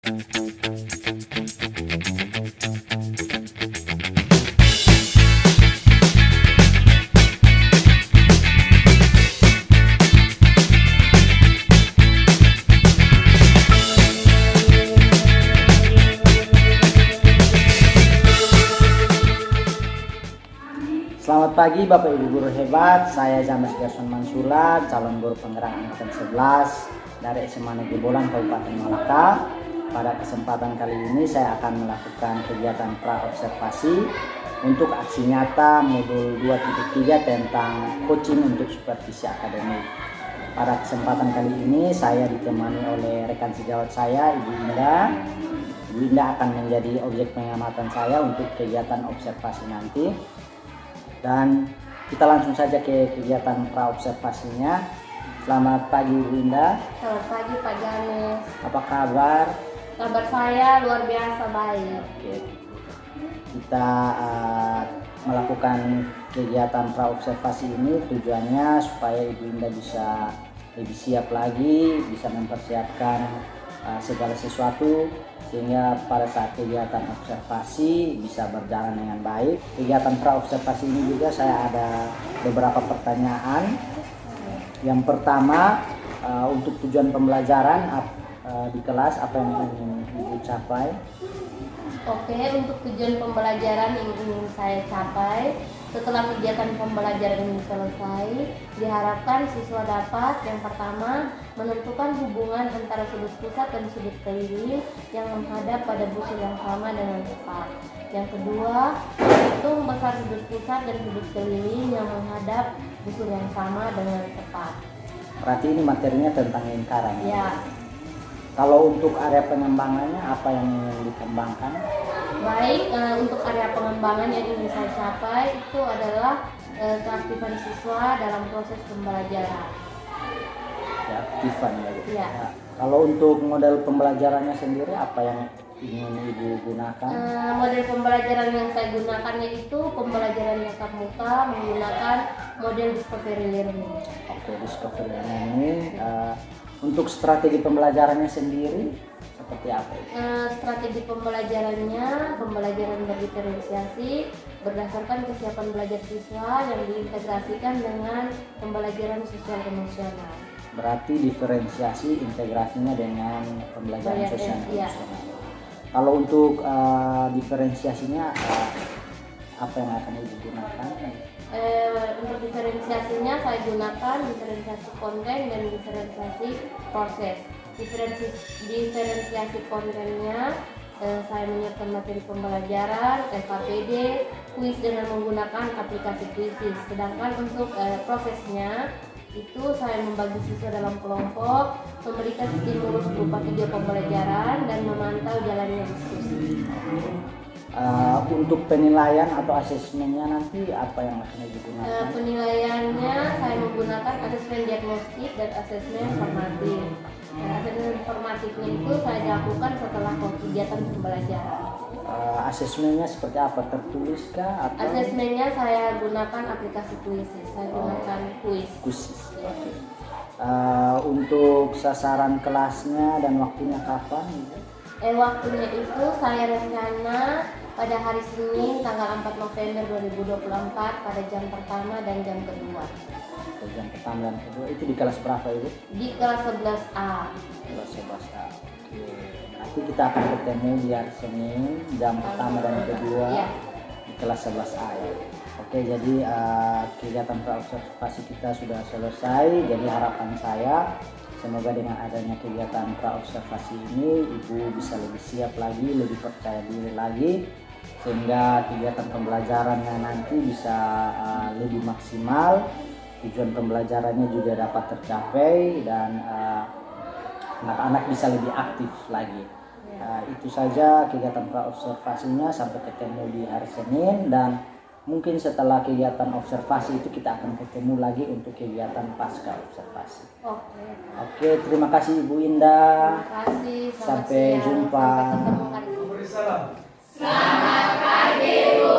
Selamat pagi Bapak Ibu guru hebat, saya James Gerson Mansula, calon guru penggerak angkatan 11 dari SMA Negeri Bolang Kabupaten Malaka. Pada kesempatan kali ini saya akan melakukan kegiatan pra-observasi untuk aksi nyata modul 2.3 tentang coaching untuk supervisi akademik. Pada kesempatan kali ini saya ditemani oleh rekan sejawat saya, Ibu Indah. Ibu Indah akan menjadi objek pengamatan saya untuk kegiatan observasi nanti. Dan kita langsung saja ke kegiatan pra-observasinya. Selamat pagi Bu Indah. Selamat pagi Pak James. Apa kabar? Kabar saya luar biasa baik. Oke. Kita melakukan kegiatan pra-observasi ini tujuannya supaya Ibu Indah bisa lebih siap lagi, bisa mempersiapkan segala sesuatu sehingga pada saat kegiatan observasi bisa berjalan dengan baik. Kegiatan pra-observasi ini juga saya ada beberapa pertanyaan. Yang pertama, untuk tujuan pembelajaran di kelas apa yang ingin Ibu capai? Oke, untuk tujuan pembelajaran yang ingin saya capai setelah kegiatan pembelajaran ini selesai, diharapkan siswa dapat yang pertama menentukan hubungan antara sudut pusat dan sudut keliling yang menghadap pada busur yang sama dengan tepat. Yang kedua, menghitung besar sudut pusat dan sudut keliling yang menghadap busur yang sama dengan tepat. Berarti ini materinya tentang lingkaran. Ya. Kalau untuk area pengembangannya apa yang ingin dikembangkan? Baik, untuk area pengembangan yang ingin saya capai itu adalah keaktifan siswa dalam proses pembelajaran. Keaktifan ya. Ya. Nah, kalau untuk model pembelajarannya sendiri apa yang ingin Ibu gunakan? Model pembelajaran yang saya gunakan yaitu pembelajaran tatap muka menggunakan model discovery learning. Oke, discovery learning. Untuk strategi pembelajarannya sendiri seperti apa? Strategi pembelajarannya pembelajaran berdiferensiasi berdasarkan kesiapan belajar siswa yang diintegrasikan dengan pembelajaran sosial emosional. Berarti diferensiasi integrasinya dengan pembelajaran sosial emosional. Kalau untuk diferensiasinya apa yang akan Ibu gunakan? Untuk diferensiasinya saya gunakan diferensiasi konten dan diferensiasi proses. Diferensiasi kontennya saya menyiapkan materi pembelajaran, FKPD, kuis dengan menggunakan aplikasi Quizizz. Sedangkan untuk prosesnya itu saya membagi siswa dalam kelompok, memberikan stimulus berupa video pembelajaran dan memantau jalannya diskusi. Untuk penilaian atau asesmennya nanti apa yang akan digunakan? Penilaiannya saya menggunakan asesmen diagnostik dan asesmen formatif. Asesmen formatifnya itu saya lakukan setelah kegiatan pembelajaran. Asesmennya seperti apa? Tertulis kah? Atau? Asesmennya saya gunakan aplikasi Quizizz. Saya gunakan Quizizz. Okay. Untuk sasaran kelasnya dan waktunya kapan? Waktunya itu saya rencana pada hari Senin tanggal 4 November 2024 pada jam pertama dan jam kedua. Jam pertama dan kedua itu di kelas berapa Ibu? Di kelas 11A. Kelas 11A. Oke. Nanti kita akan bertemu di hari Senin jam pertama dan kedua di kelas 11A ya. Oke, jadi kegiatan pra-observasi kita sudah selesai. Jadi harapan saya semoga dengan adanya kegiatan pra-observasi ini Ibu bisa lebih siap lagi, lebih percaya diri lagi, sehingga kegiatan pembelajarannya nanti bisa lebih maksimal, tujuan pembelajarannya juga dapat tercapai dan anak-anak bisa lebih aktif lagi. Itu saja kegiatan pra-observasinya, sampai ketemu di hari Senin, dan mungkin setelah kegiatan observasi itu kita akan ketemu lagi untuk kegiatan pasca observasi. Oke, terima kasih Ibu Indah. Terima kasih. Sampai jumpa. Sampai ketemu hari ini. Selamat pagi Bu.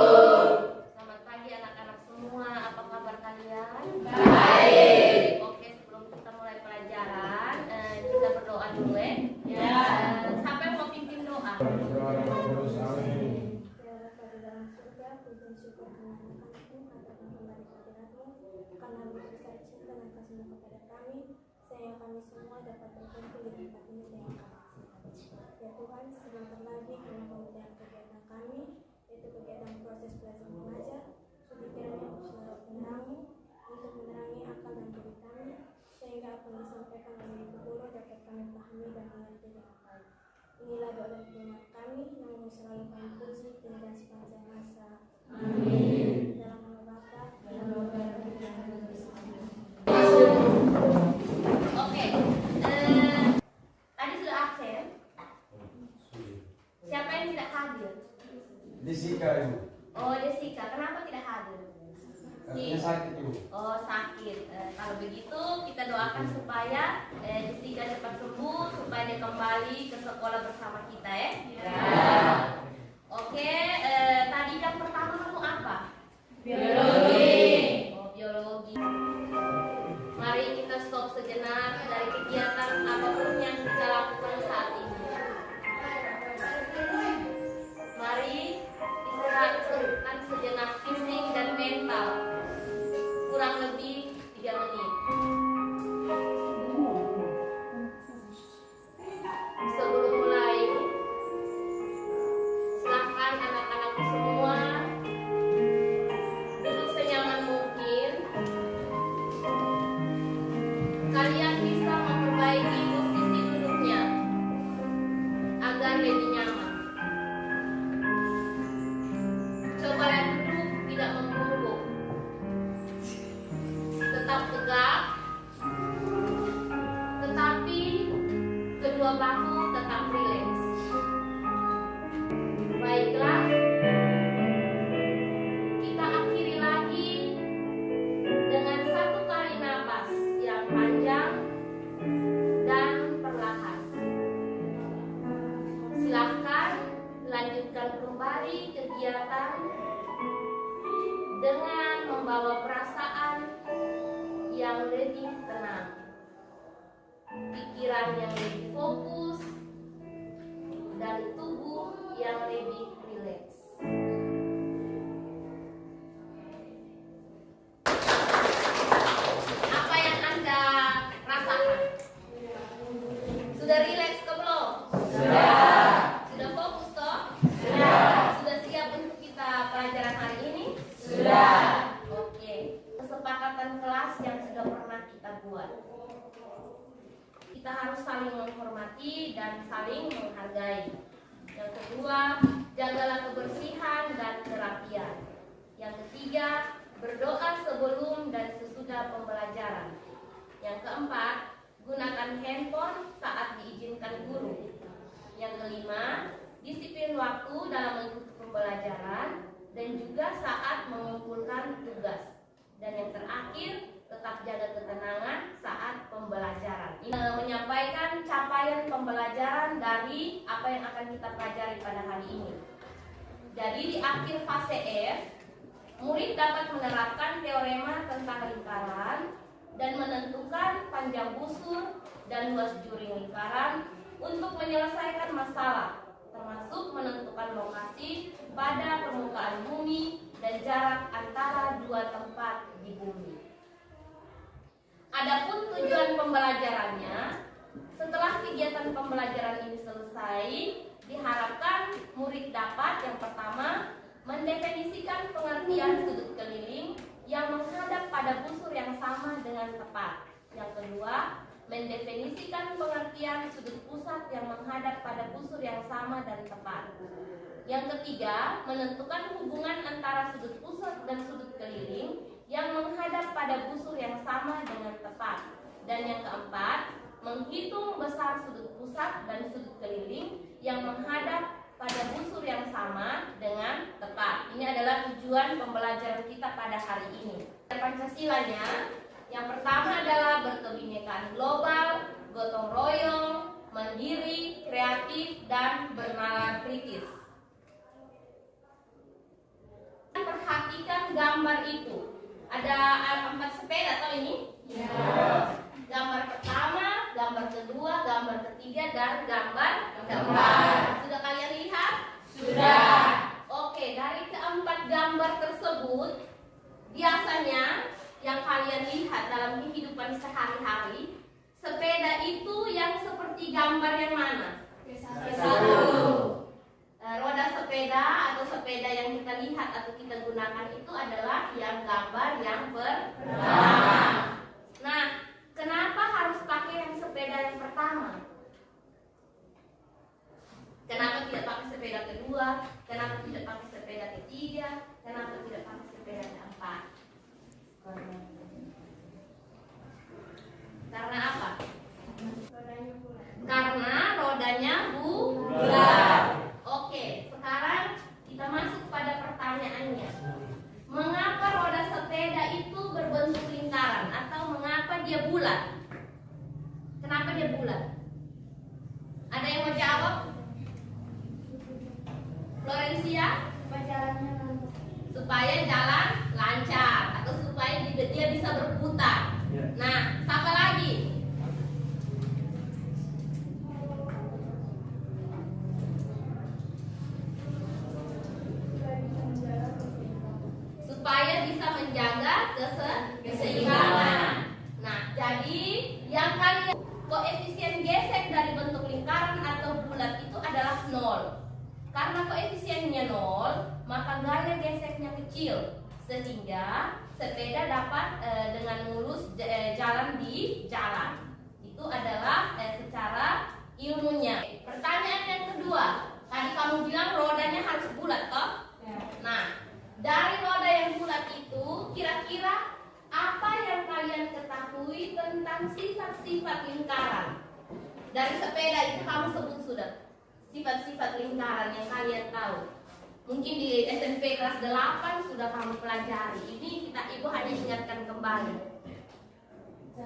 Selamat pagi anak-anak semua. Apa kabar kalian? Baik. Oke, sebelum kita mulai pelajaran, kita berdoa dulu ya. Ya. Siapa yang mau dalam surga, puji syukur menyenangkanmu atas kembali hadiratmu, karena begitu besar cinta dan kasihmu kepada kami, sehingga kami semua dapat berkumpul di tempat ini dengan kami. Ya Tuhan, sebentar lagi kami memulai kegiatan kami, yaitu kegiatan proses belajar mengajar. Sudi kiranya usaha penerangmu untuk menerangi akal dan diri kami, sehingga apa yang disampaikan oleh Ibu Guru dapat kami pahami dan mengerti dengan baik. Inilah doa dan doa kami yang selalu kami puji hingga sepanjang masa. Amin. Dalam nama Bapa dan Putra dan Roh Kudus. Oke, tadi sudah absen. Siapa yang tidak hadir? Jessica Ibu. Oh, Jessica. Kenapa tidak hadir? Katanya sakit Ibu. Oh, sakit. Kalau begitu kita doakan supaya Jessica cepat sembuh, supaya dia kembali ke sekolah bersama kita ya. Oke, tadi yang pertama kamu apa? Biologi. Oh, biologi. Mari kita stop sejenak dari kegiatan apapun yang kita lakukan saat ini. Mari istirahatkan sejenak fisik dan mental, kurang lebih 3 menit. Sebelum mulai, silahkan anak-anakku semua duduk senyaman mungkin. Kalian bisa memperbaiki posisi duduknya agar lebih nyaman. Cobalah duduk tidak membungkuk, tetap tegak, tetapi kedua bahu tetap rileks. Baiklah, kita akhiri lagi dengan 1 kali napas yang panjang dan perlahan. Silahkan lanjutkan kembali kegiatan dengan membawa perasaan yang lebih tenang, pikiran yang lebih fokus, dan tubuh yang lebih rileks. Apa yang Anda rasakan? Sudah rileks atau belum? Sudah fokus toh? Sudah siap untuk kita pelajaran hari ini? Oke. Kesepakatan kelas yang sudah pernah kita buat. Kita harus saling menghormati dan saling menghargai. Yang kedua, jagalah kebersihan dan kerapian. Yang ketiga, berdoa sebelum dan sesudah pembelajaran. Yang keempat, gunakan handphone saat diizinkan guru. Yang kelima, disiplin waktu dalam mengikuti pembelajaran dan juga saat mengumpulkan tugas. Dan yang terakhir, tetap jaga ketenangan saat pembelajaran. Ini menyampaikan capaian pembelajaran dari apa yang akan kita pelajari pada hari ini. Jadi di akhir fase F, murid dapat menerapkan teorema tentang lingkaran dan menentukan panjang busur dan luas juri lingkaran untuk menyelesaikan masalah, termasuk menentukan lokasi pada permukaan bumi dan jarak antara 2 tempat di bumi. Adapun tujuan pembelajarannya, setelah kegiatan pembelajaran ini selesai, diharapkan murid dapat yang pertama mendefinisikan pengertian sudut keliling yang menghadap pada busur yang sama dengan tepat. Yang kedua, mendefinisikan pengertian sudut pusat yang menghadap pada busur yang sama dan tepat. Yang ketiga, menentukan hubungan antara sudut pusat dan sudut keliling yang menghadap pada busur yang sama dengan tepat. Dan yang keempat, menghitung besar sudut pusat dan sudut keliling yang menghadap pada busur yang sama dengan tepat. Ini adalah tujuan pembelajaran kita pada hari ini. Pancasilanya, yang pertama adalah berkebinekaan global, gotong royong, mandiri, kreatif, dan bernalar kritis. Perhatikan gambar itu. Ada 4 sepeda atau ini? Ya. Gambar pertama, gambar kedua, gambar ketiga, dan gambar keempat. Sudah kalian kehidupan sehari-hari, sepeda itu yang seperti gambar yang mana? Roda sepeda atau sepeda yang kita lihat atau kita gunakan itu adalah yang gambar yang pertama. Nah, kenapa harus pakai yang sepeda yang pertama? Kenapa tidak pakai sepeda kedua? Kenapa tidak pakai sepeda ketiga? Kenapa tidak pakai sepeda keempat? Karena apa? Karena rodanya bulat. Oke, sekarang kita masuk pada pertanyaannya. Mengapa roda sepeda itu berbentuk lingkaran atau mengapa dia bulat? Kenapa dia bulat? Ada yang mau jawab? Florencia? Supaya jalan lancar atau supaya dia bisa berputar. Nah, siapa lagi? Supaya bisa menjaga keseimbangan. Nah, jadi yang kalian koefisien gesek dari bentuk lingkaran atau bulat itu adalah 0. Karena koefisiennya 0, maka gaya geseknya kecil, sehingga sepeda dapat dengan mulus jalan di jalan. Itu adalah secara ilmunya. Pertanyaan yang kedua, tadi kamu bilang rodanya harus bulat, toh? Nah, dari roda yang bulat itu, kira-kira apa yang kalian ketahui tentang sifat-sifat lingkaran? Dari sepeda itu kamu sebut sudah sifat-sifat lingkaran yang kalian tahu. Mungkin di SMP kelas 8 sudah kamu pelajari. Ini ibu hanya ingatkan kembali.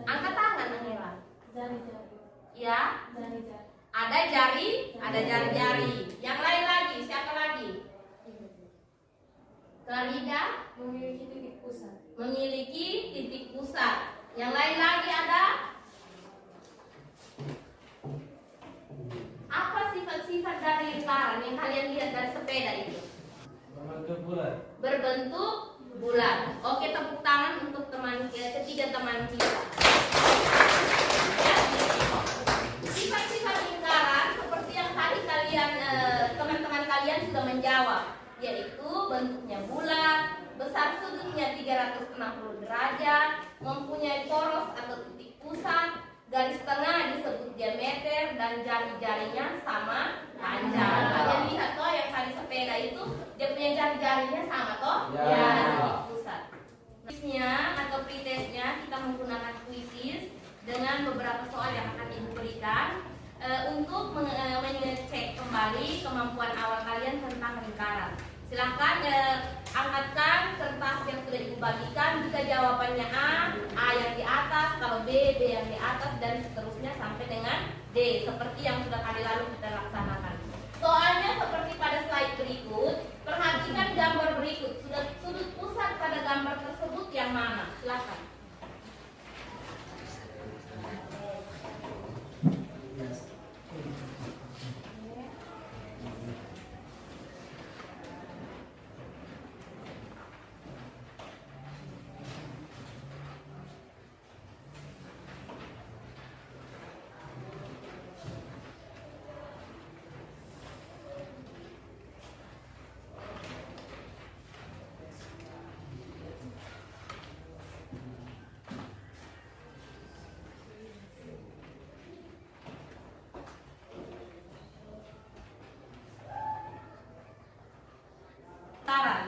Angkat tangan, Angela. Jari-jari. Ya. Jari-jari. Ada jari-jari. Yang lain lagi, siapa lagi? Clarida Memiliki titik pusat. memiliki titik pusat. Yang lain lagi ada? Apa sifat-sifat dari lingkaran yang kalian lihat dari sepeda itu? Berbentuk bulat. Berbentuk bulat. Oke, tepuk tangan untuk ketiga teman kita. Sifat-sifat lingkaran seperti yang tadi kalian teman-teman kalian sudah menjawab, yaitu bentuknya bulat, besar sudutnya 360 derajat, mempunyai poros atau titik pusat, garis tengah disebut diameter, dan jari-jarinya sama panjang. Kalian lihat toh yang tadi sepeda itu dia punya jari-jarinya sama toh? Ya. Titik pusat. Kuisnya atau pretestnya kita menggunakan kuisis dengan beberapa soal yang akan ibu berikan untuk mengecek kembali kemampuan awal kalian tentang lingkaran. Silahkan angkatkan kertas yang sudah ibu bagikan. Jika jawabannya A yang di atas, kalau B yang di atas, dan seterusnya sampai dengan D, seperti yang sudah kali lalu kita laksanakan. Soalnya seperti pada slide berikut, perhatikan gambar berikut. Sudut pusat pada gambar tersebut yang mana? Silahkan.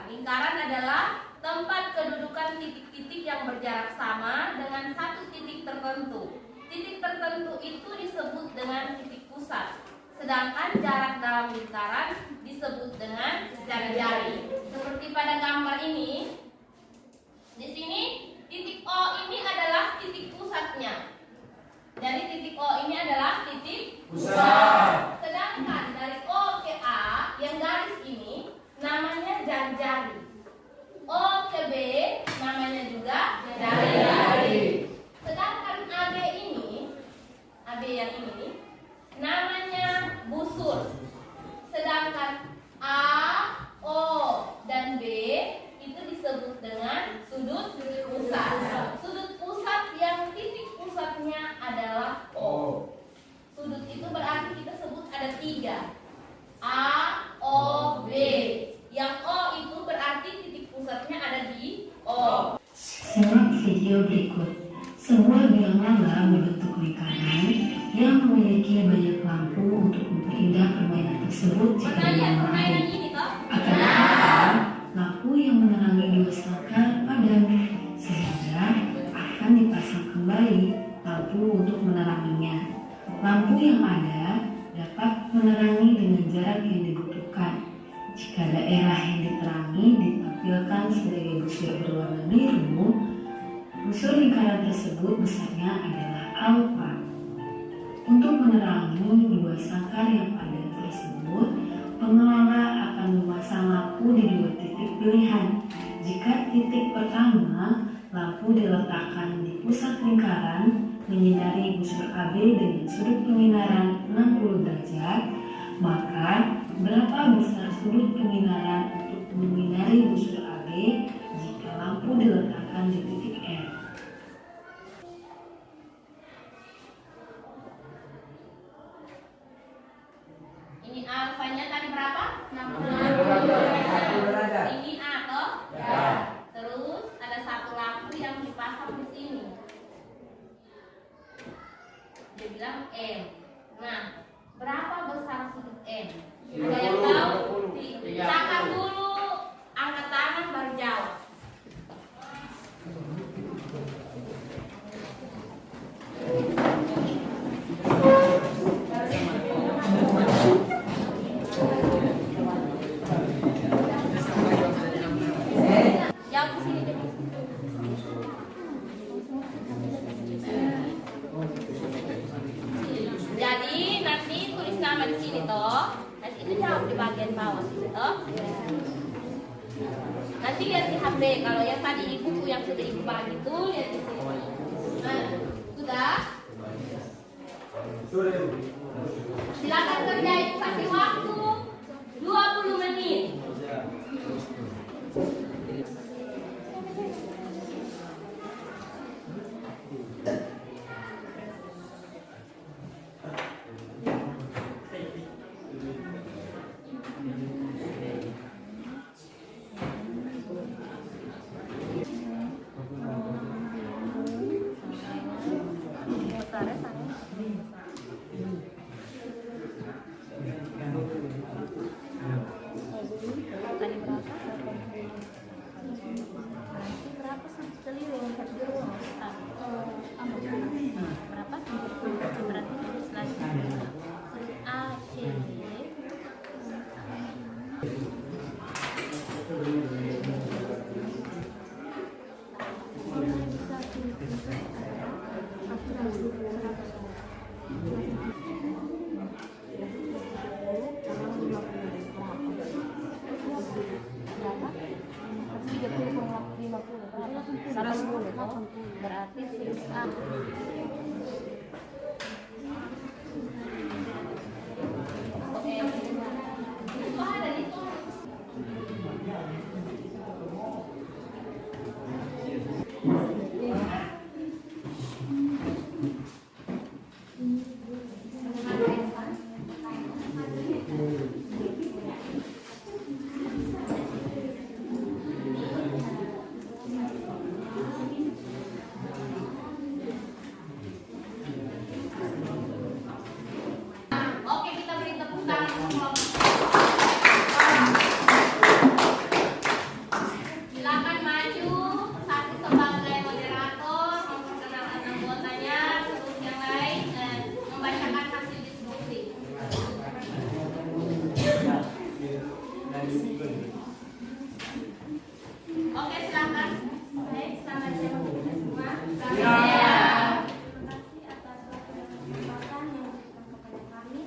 Lingkaran adalah tempat kedudukan titik-titik yang berjarak sama dengan satu titik tertentu. Titik tertentu itu disebut dengan titik pusat. Sedangkan jarak dalam lingkaran disebut dengan jari-jari. Seperti pada gambar ini. Di sini titik O ini adalah titik pusatnya. Jadi titik O ini adalah titik pusat. Sedangkan dari O ke A yang garis ini namanya jari-jari. O ke B namanya juga jari-jari. Sedangkan AB ini, AB yang ini namanya busur. Sedangkan A, O, dan B itu disebut dengan sudut pusat. Sudut pusat yang titik A, O, B. Yang O itu berarti titik pusatnya ada di O. Simak video berikut. Sebuah biang laba berbentuk lingkaran yang memiliki banyak lampu untuk memperindah permainan tersebut jika Permainan dimainkan. ini toh? Akan tetapi, lampu yang menerangi dua sangkar padam, sehingga akan dipasang kembali lampu untuk meneranginya. Lampu yang ada dapat menerangi dengan jarak yang dibutuhkan. Jika daerah yang diterangi ditampilkan sebagai busur berwarna biru, busur lingkaran tersebut besarnya adalah alfa. Untuk menerangi dua sangkar yang padat tersebut, pengelola akan memasang lampu di dua titik pilihan. Jika titik pertama, lampu diletakkan di pusat lingkaran menyinari busur AB dengan sudut penyinaran 60 derajat, maka berapa besar sudut penyinaran untuk menyinari busur AB jika lampu diletakkan di titik M? Ini alfanya tadi berapa? 60 derajat. Ini A toh? Ya. Terus ada satu lampu yang dipasang di sini. Dia bilang M. Nah, berapa besar sudut M? Ada yang tahu? Catat dulu, angkat tangan baru jawab. Jawab di sini deh. Jadi nanti tulis nama di sini toh. Nanti itu jawab di bagian bawah situ toh. Nanti lihat di HP. Kalau yang tadi buku yang sudah ibu bagi itu lihat di sini. Nah, sudah. Silakan kerjain, kasih waktu 20 menit. Berarti A. Oke, kita beri tepuk tangan untuk kelompok. Silakan maju, satu sebagai moderator, memperkenalkan anggotanya, terus yang lain membacakan hasil diskusi. Oke, silakan. Baik, selamat siang untuk semua. Selamat siang. Terima kasih atas waktu dan kesempatan yang diberikan kepada kami.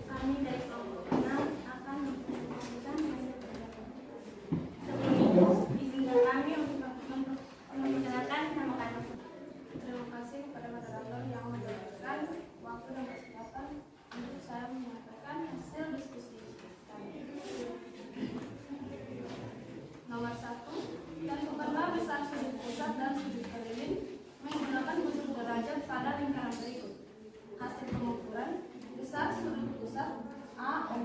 Kami dari kelompok 6 akan mempresentasikan hasil kerja kami. Sebelum itu, izinkan kami untuk memperkenalkan nama kami. Terima kasih kepada moderator yang memberikan waktu dan kesempatan untuk saya menyampaikan hasil diskusi kami.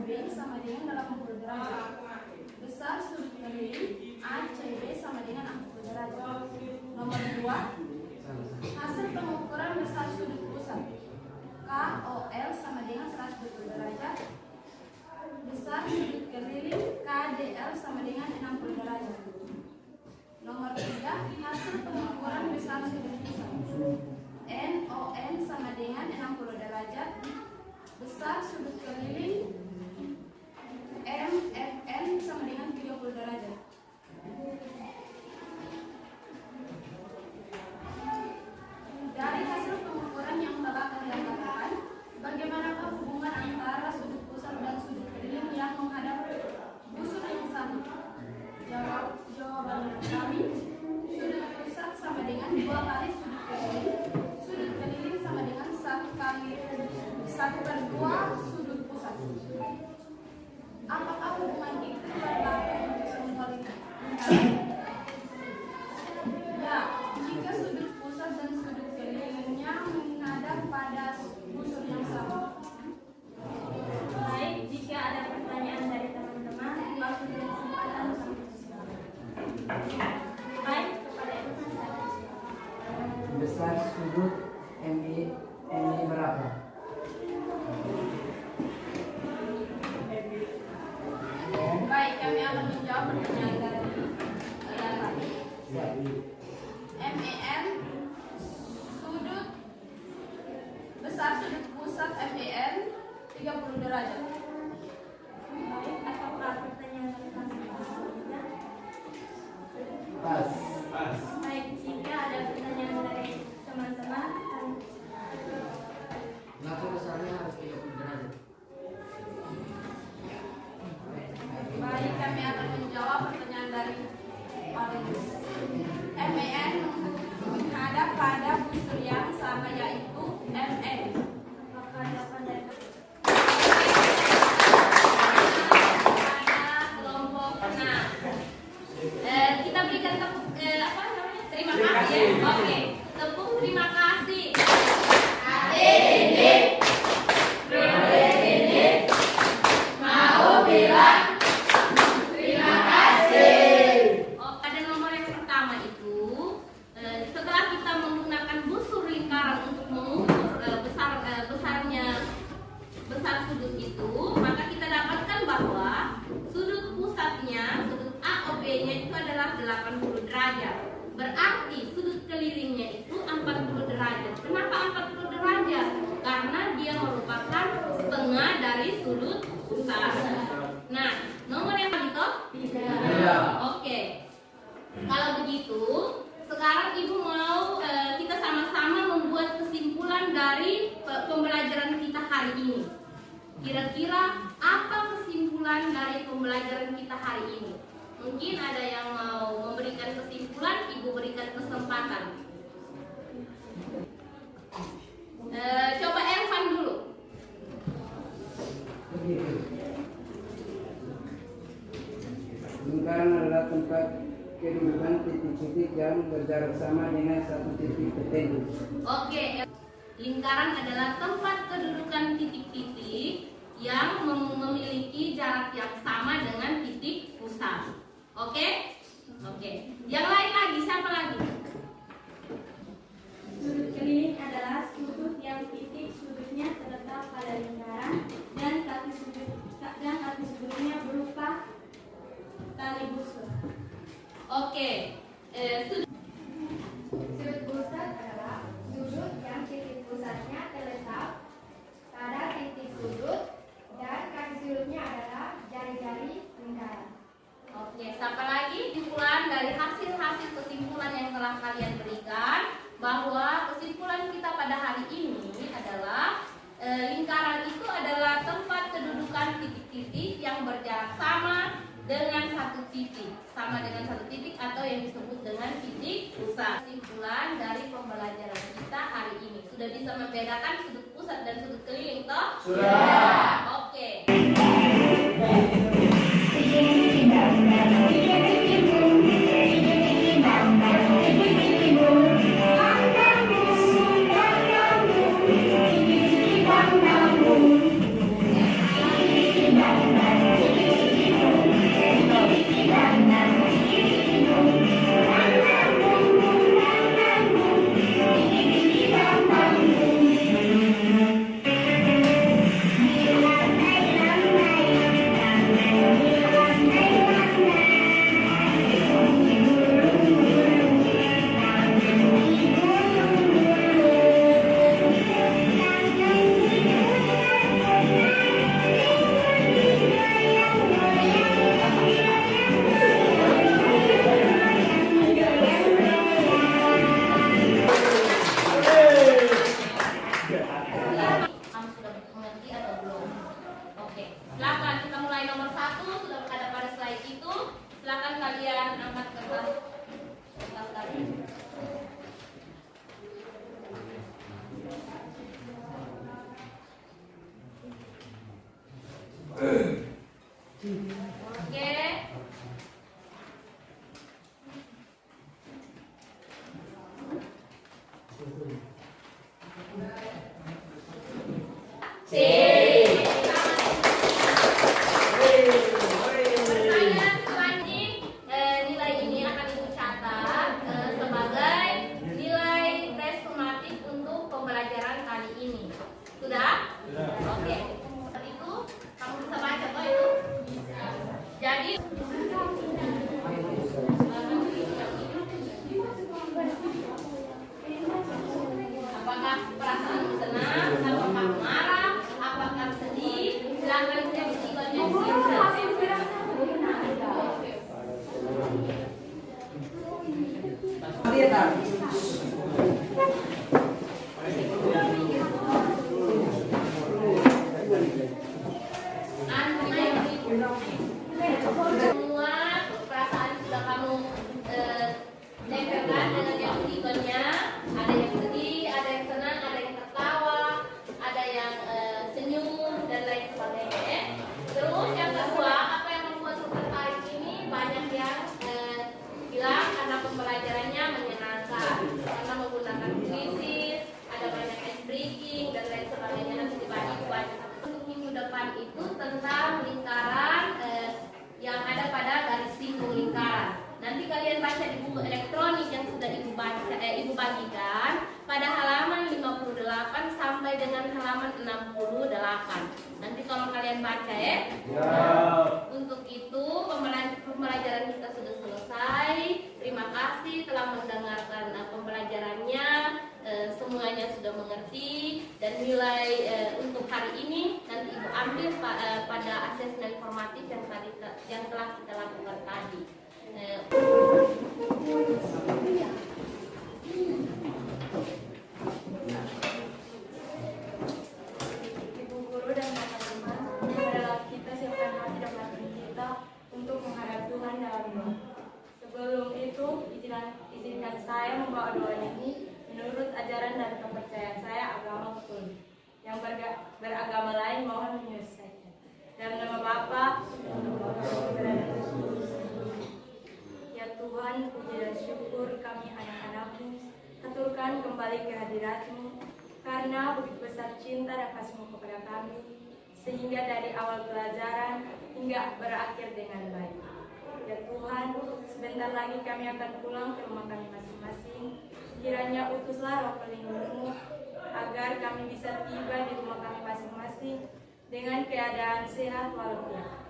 AOB sama dengan 80 derajat. Besar sudut keliling ACB sama dengan 60 derajat. Nomor 2, hasil pengukuran besar sudut pusat KOL sama dengan 120 derajat. Besar sudut keliling KDL sama dengan 60 derajat. Nomor 3, hasil pengukuran besar sudut pusat NON sama dengan 60 derajat. Besar sudut keliling MFN sama dengan 30 derajat. Dari hasil pengukuran yang telah kalian lakukan, bagaimanakah hubungan antara sudut pusat dan sudut keliling yang menghadap busur yang sama? Jawaban kami, sudut pusat sama dengan 2 kali sudut keliling. Sudut keliling sama dengan 1/2 sudut pusat. Apakah hubungan itu berlaku untuk semua lingkaran? Ya, jika sudut pusat dan sudut kelilingnya menghadap pada busur yang sama. Baik, jika ada pertanyaan dari teman-teman, langsung disimpan atau sampai silakan. Baik, kepada Ibu saya. Besar sudut MI berapa? Baik, kami akan menjawab pertanyaan dari kalian tadi. MEN sudut besar sudut pusat MEN 30 derajat. Baik, apakah pertanyaan dari teman-teman? Pas. Baik, jika ada pertanyaan dari teman-teman, Kenapa besarnya harus 30 derajat? Baik, kami akan menjawab pertanyaan dari Paulus. MEN menghadap pada busur yang sama yaitu MN. apakah jawaban dari Pada kelompok 6. Kita berikan tepuk terima kasih. Oke, tepuk terima kasih. Adik-adik, mau bilang terima kasih. Oh, pada nomor yang pertama itu, setelah kita menggunakan busur lingkaran untuk mengukur besar sudut itu, maka kita dapatkan bahwa sudut pusatnya, sudut AOB-nya itu adalah 80 derajat. Berarti sudut kelilingnya itu 40 derajat. Kenapa 40 derajat? Karena dia merupakan setengah dari sudut pusat. Nah, nomor yang tadi toh? Oke. Kalau begitu, sekarang Ibu mau kita sama-sama membuat kesimpulan dari pembelajaran kita hari ini. Kira-kira apa kesimpulan dari pembelajaran kita hari ini? Mungkin ada yang mau memberikan kesimpulan, Ibu berikan kesempatan. Coba Elvan dulu. Begitu. Lingkaran adalah tempat kedudukan titik-titik yang berjarak sama dengan satu titik tertentu. Oke, lingkaran adalah tempat kedudukan titik-titik yang memiliki jarak yang sama dengan titik pusat. Oke? Oke. Yang lain lagi, siapa lagi? sudut keliling adalah sudut yang titik sudutnya terletak pada lingkaran dan kaki sudutnya berupa tali busur. Oke. Sudut pusat adalah sudut yang titik pusatnya terletak pada titik sudut dan kaki sudutnya adalah jari-jari lingkaran. Oke, siapa lagi? Kesimpulan dari hasil-hasil kesimpulan yang telah kalian berikan, bahwa kesimpulan kita pada hari ini adalah lingkaran itu adalah tempat kedudukan titik-titik yang berjarak sama dengan satu titik, atau yang disebut dengan titik pusat. Kesimpulan dari pembelajaran kita hari ini, sudah bisa membedakan sudut pusat dan sudut keliling toh? Sudah. Oke. Bang, itu silakan kalian angkat kertas kalian. Oke. Pertanyaan selanjutnya, nilai ini akan Ibu catat sebagai nilai tes sumatif untuk pembelajaran kali ini. Sudah? Oke. Itu kamu bisa baca kok itu. Jadi apakah perasaan senang, apakah marah, apakah sedih? Silakan jawab semua perasaan sudah kamu tempelkan dengan yang ikonnya. Ada yang sedih, ada yang senang, ada yang tertawa, ada yang senyum dan lain sebagainya. Terus yang kedua, apa yang membuat tertarik ini, banyak yang bilang karena pembelajarannya menyenangkan, karena menggunakan puisi, ada banyak ice breaking dan lain sebagainya. Nanti dibagi. Untuk minggu depan itu tentang lingkaran yang ada pada garis singgung lingkaran. Nanti kalian baca di buku elektronik yang sudah Ibu bagikan pada halaman 58 sampai dengan halaman 68. Nanti kalau kalian baca ya. Untuk itu pembelajaran kita sudah selesai. Terima kasih telah mendengarkan pembelajarannya. Semuanya sudah mengerti dan nilai untuk hari ini nanti Ibu ambil pada asesmen formatif yang telah kita lakukan tadi. Ibu guru dan teman-teman, adalah kita siapkan hati dan batin kita untuk menghadap Tuhan dalam doa. Sebelum itu, izinkan saya membawa doa ini menurut ajaran dan kepercayaan saya agama Katolik. Yang beragama lain mohon menyelesaikan. Dalam nama Bapa, ya Tuhan, puji dan syukur kami anak-anakmu aturkan kembali kehadirat-Mu karena begitu besar cinta dan kasih-Mu kepada kami sehingga dari awal pelajaran hingga berakhir dengan baik. Ya Tuhan, sebentar lagi kami akan pulang ke rumah kami masing-masing. Kiranya utuslah Roh pelindung-Mu agar kami bisa tiba di rumah kami masing-masing dengan keadaan sehat walafiat.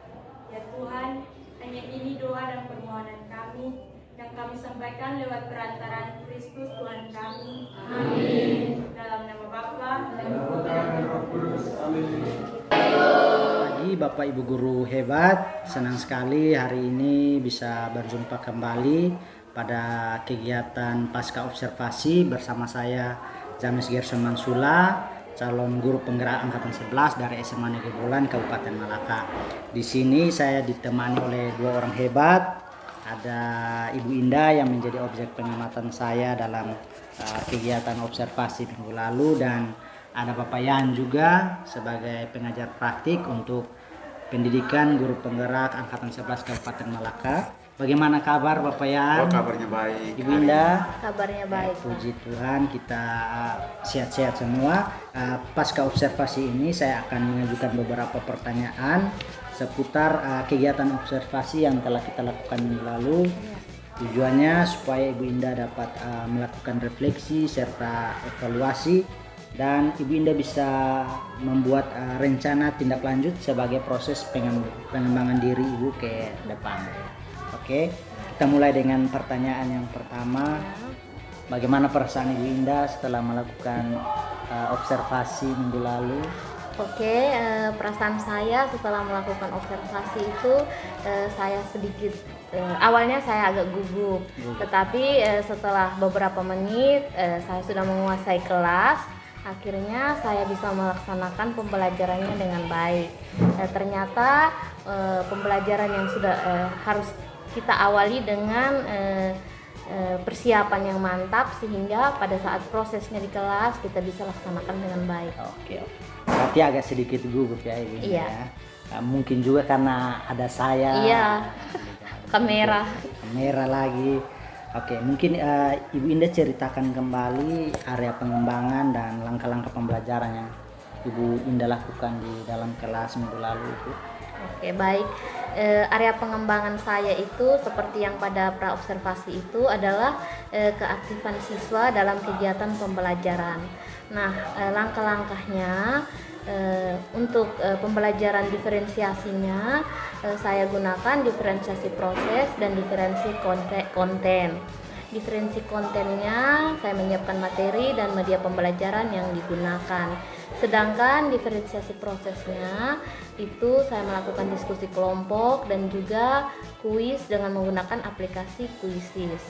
Ya Tuhan, hanya ini doa dan permohonan kami yang kami sampaikan lewat perantaraan Kristus Tuhan kami. Amin. Dalam nama Bapa dan Putra dan Roh Kudus. Amin. Pagi Bapak Ibu guru hebat, senang sekali hari ini bisa berjumpa kembali pada kegiatan pasca observasi bersama saya James Gerson Mansula, calon guru penggerak angkatan 11 dari SMA Negeri Bulan Kabupaten Malaka. Di sini saya ditemani oleh dua orang hebat. Ada Ibu Indah yang menjadi objek pengamatan saya dalam kegiatan observasi minggu lalu, dan ada Bapak Yan juga sebagai pengajar praktik untuk pendidikan guru penggerak angkatan 11 Kabupaten Malaka. Bagaimana kabar Bapak Yan? Oh, kabarnya baik. Ibu Indah? Kabarnya baik. Puji Tuhan, kita sehat-sehat semua. Pasca observasi ini saya akan mengajukan beberapa pertanyaan seputar kegiatan observasi yang telah kita lakukan minggu lalu. Tujuannya supaya Ibu Indah dapat melakukan refleksi serta evaluasi, dan Ibu Indah bisa membuat rencana tindak lanjut sebagai proses pengembangan diri Ibu ke depan. Oke, kita mulai dengan pertanyaan yang pertama. Bagaimana perasaan Ibu Indah setelah melakukan observasi minggu lalu? Oke, perasaan saya setelah melakukan observasi itu saya sedikit awalnya saya agak gugup, tetapi setelah beberapa menit saya sudah menguasai kelas. Akhirnya saya bisa melaksanakan pembelajarannya dengan baik. Ternyata pembelajaran yang sudah harus kita awali dengan persiapan yang mantap sehingga pada saat prosesnya di kelas kita bisa laksanakan dengan baik. Oke. Berarti agak sedikit gugup ya Ibu Indah Iya. ya. Mungkin juga karena ada saya. Iya. Kamera lagi. Oke, mungkin Ibu Indah ceritakan kembali area pengembangan dan langkah-langkah pembelajaran yang Ibu Indah lakukan di dalam kelas minggu lalu itu. Oke, baik. Area pengembangan saya itu seperti yang pada praobservasi itu adalah keaktifan siswa dalam kegiatan pembelajaran. Nah, langkah-langkahnya untuk pembelajaran diferensiasinya saya gunakan diferensiasi proses dan diferensi konten. Diferensi kontennya saya menyiapkan materi dan media pembelajaran yang digunakan. Sedangkan diferensiasi prosesnya itu saya melakukan diskusi kelompok dan juga kuis dengan menggunakan aplikasi Quizzes.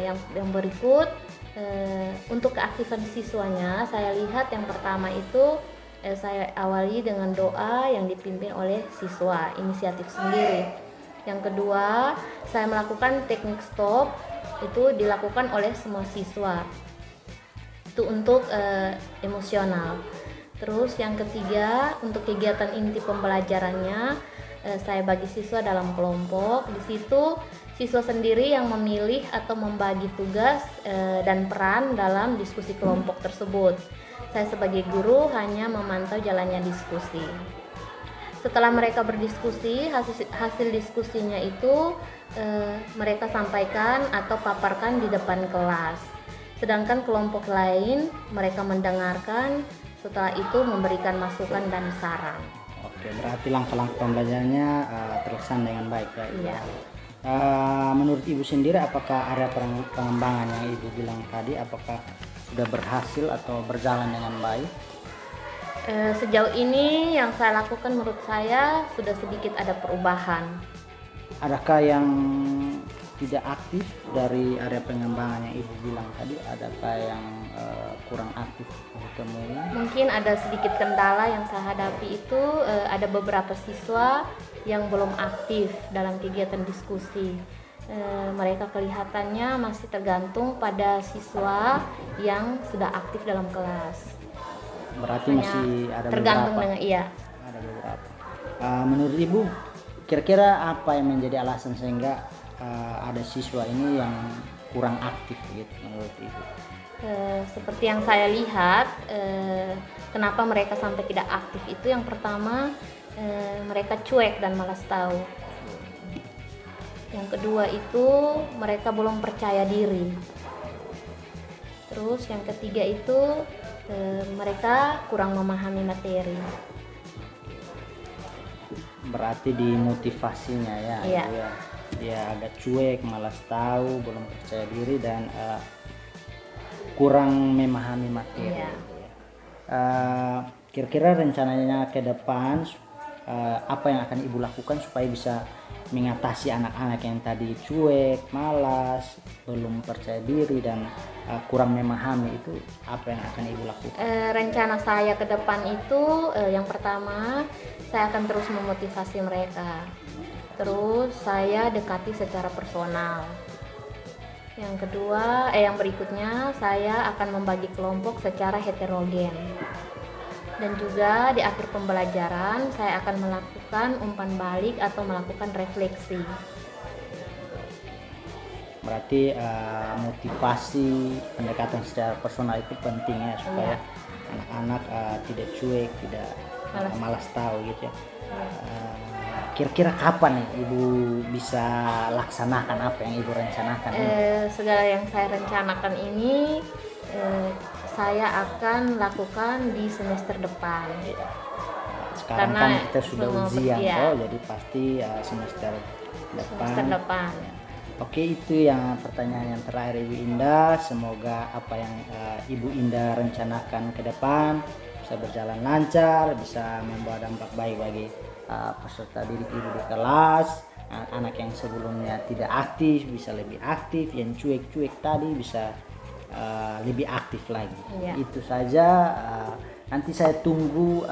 Yang berikut untuk keaktifan siswanya saya lihat yang pertama itu saya awali dengan doa yang dipimpin oleh siswa, inisiatif sendiri. Yang kedua, saya melakukan teknik stop, itu dilakukan oleh semua siswa. Itu untuk emosional. Terus yang ketiga, untuk kegiatan inti pembelajarannya, saya bagi siswa dalam kelompok. Di situ siswa sendiri yang memilih atau membagi tugas dan peran dalam diskusi kelompok tersebut. Saya sebagai guru hanya memantau jalannya diskusi. Setelah mereka berdiskusi, hasil diskusinya itu mereka sampaikan atau paparkan di depan kelas. Sedangkan kelompok lain mereka mendengarkan, setelah itu memberikan masukan dan saran. Oke, berarti langkah-langkah pembelajarannya terlaksana dengan baik ya. Iya. Menurut Ibu sendiri, apakah area pengembangan yang Ibu bilang tadi apakah sudah berhasil atau berjalan dengan baik? Sejauh ini yang saya lakukan menurut saya sudah sedikit ada perubahan. Adakah yang tidak aktif dari area pengembangan yang Ibu bilang tadi? Adakah yang kurang aktif ditemui? Mungkin ada sedikit kendala yang saya hadapi itu ada beberapa siswa yang belum aktif dalam kegiatan diskusi. Mereka kelihatannya masih tergantung pada siswa yang sudah aktif dalam kelas. Berarti masih ada tergantung beberapa. Dengan iya. Ada beberapa. Menurut Ibu, kira-kira apa yang menjadi alasan sehingga ada siswa ini yang kurang aktif gitu menurut Ibu? Seperti yang saya lihat, kenapa mereka sampai tidak aktif itu yang pertama mereka cuek dan malas tahu. Yang kedua itu mereka belum percaya diri. Terus yang ketiga itu mereka kurang memahami materi. Berarti di motivasinya ya, Iya. Dia agak cuek, malas tahu, belum percaya diri dan kurang memahami materi. Iya. Kira-kira rencananya ke depan apa yang akan Ibu lakukan supaya bisa mengatasi anak-anak yang tadi cuek, malas, belum percaya diri dan kurang memahami itu, apa yang akan Ibu lakukan? Rencana saya ke depan itu yang pertama saya akan terus memotivasi mereka. Terus saya dekati secara personal. Yang kedua, yang berikutnya saya akan membagi kelompok secara heterogen. Dan juga di akhir pembelajaran saya akan melakukan umpan balik atau melakukan refleksi. Berarti motivasi pendekatan secara personal itu penting ya supaya anak-anak tidak cuek, tidak malas tahu gitu ya. Kira-kira kapan nih Ibu bisa laksanakan apa yang Ibu rencanakan? Segala yang saya rencanakan ini saya akan lakukan di semester depan. Sekarang Karena kan kita sudah ujian, jadi pasti semester depan. Oke, itu yang pertanyaan yang terakhir Ibu Indah. Semoga apa yang Ibu Indah rencanakan ke depan bisa berjalan lancar, bisa membawa dampak baik bagi peserta didik Ibu di kelas. Anak-anak yang sebelumnya tidak aktif bisa lebih aktif, yang cuek-cuek tadi bisa lebih aktif lagi. Iya. Itu saja Nanti saya tunggu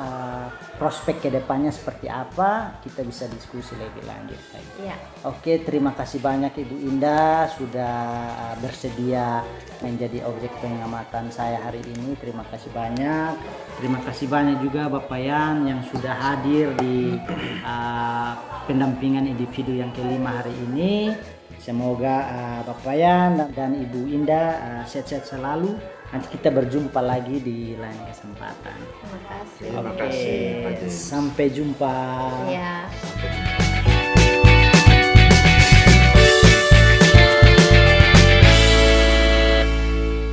prospek kedepannya seperti apa, kita bisa diskusi lebih lanjut lagi. Ya. Oke, terima kasih banyak Ibu Indah sudah bersedia menjadi objek pengamatan saya hari ini. Terima kasih banyak. Terima kasih banyak juga Bapak Yan yang sudah hadir di pendampingan individu yang kelima hari ini. Semoga Bapak Yan dan Ibu Indah sehat-sehat selalu. Nanti kita berjumpa lagi di lain kesempatan. Terima kasih. Oke, sampai jumpa. Ya.